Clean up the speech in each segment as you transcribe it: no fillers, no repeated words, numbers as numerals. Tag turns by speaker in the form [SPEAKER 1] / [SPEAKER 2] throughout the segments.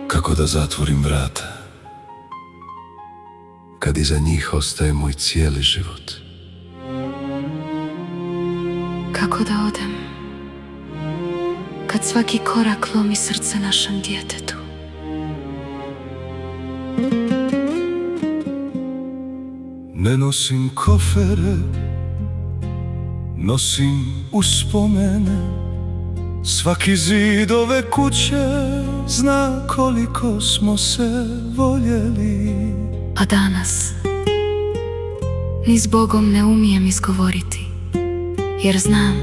[SPEAKER 1] Kako da zatvorim vrata kad iza njih ostaje moj cijeli život?
[SPEAKER 2] Kako da odem kad svaki korak lomi srce našem djetetu?
[SPEAKER 1] Ne nosim kofere, nosim uspomene. Svaki zid ove kuće zna koliko smo se voljeli.
[SPEAKER 2] A danas ni s Bogom ne umijem izgovoriti, jer znam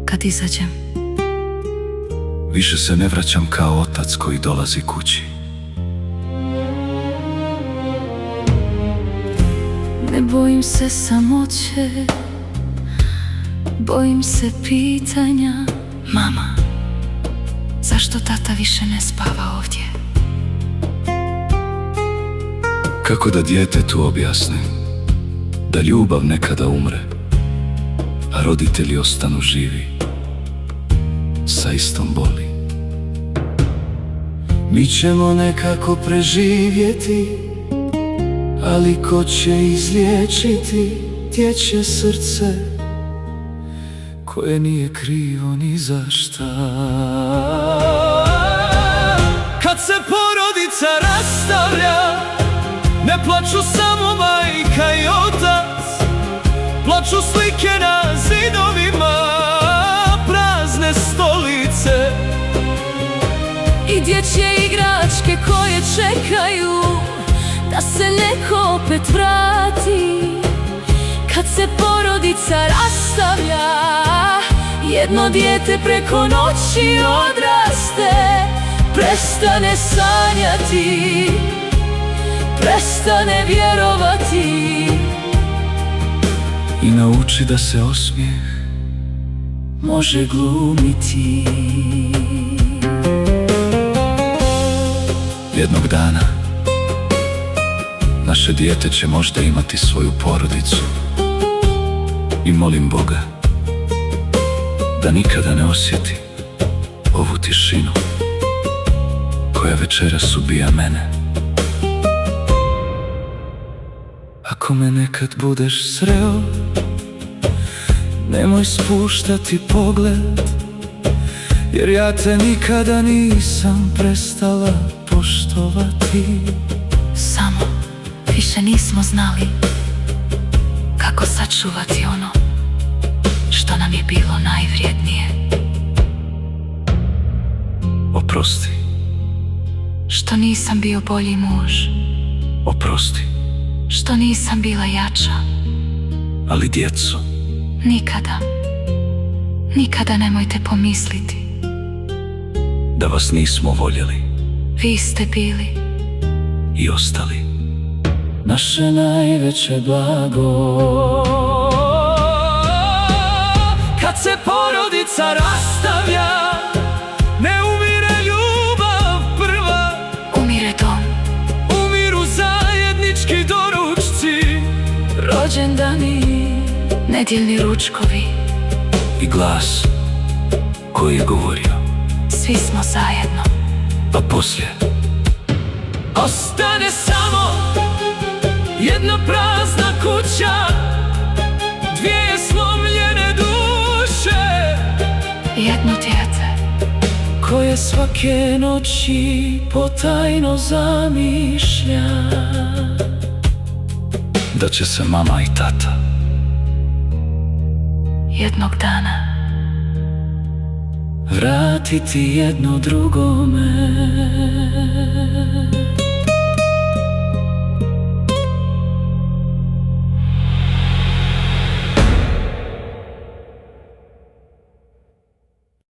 [SPEAKER 2] kad izađem
[SPEAKER 1] više se ne vraćam kao otac koji dolazi kući.
[SPEAKER 2] Ne bojim se samoće, bojim se pitanja: mama, zašto tata više ne spava ovdje?
[SPEAKER 1] Kako da djetetu objasnim da ljubav nekada umre, a roditelji ostanu živi sa istom boli? Mi ćemo nekako preživjeti, ali ko će izliječiti dječje srce koje nije krivo ni za šta? Kad se porodica rastavlja, ne plaču samo majka i otac, plaču slike na zidovima, prazne stolice
[SPEAKER 2] i dječje igračke koje čekaju da se neko opet vrati. Kad se porodica rastavlja, jedno dijete preko noći odraste, prestane sanjati, prestane vjerovati
[SPEAKER 1] i nauči da se osmijeh može glumiti. Jednog dana naše dijete će možda imati svoju porodicu i molim Boga da nikada ne osjeti ovu tišinu koja večeras ubija mene. Ako me nekad budeš sreo, nemoj spuštati pogled, jer ja te nikada nisam prestala poštovati.
[SPEAKER 2] Samo više nismo znali kako sačuvati ono što nam je bilo najvrijednije.
[SPEAKER 1] Oprosti.
[SPEAKER 2] Što nisam bio bolji muž,
[SPEAKER 1] Oprosti.
[SPEAKER 2] što nisam bila jača.
[SPEAKER 1] Ali djeco,
[SPEAKER 2] Nikada, nikada nemojte pomisliti
[SPEAKER 1] da vas nismo voljeli
[SPEAKER 2] vi ste bili
[SPEAKER 1] i ostali naše najveće blago. Kad se porodica rastavlja, ne umire ljubav prva,
[SPEAKER 2] umire dom,
[SPEAKER 1] umiru zajednički doručci,
[SPEAKER 2] rođendani, nedjeljni ručkovi.
[SPEAKER 1] i glas koji je govorio,
[SPEAKER 2] Svi smo zajedno.
[SPEAKER 1] a poslije ostane samo jedna prazna kuća, dvije slomljene duše,
[SPEAKER 2] Jedno dijete
[SPEAKER 1] koje svake noći potajno zamišlja da će se mama i tata
[SPEAKER 2] jednog dana
[SPEAKER 1] vratiti jedno drugome.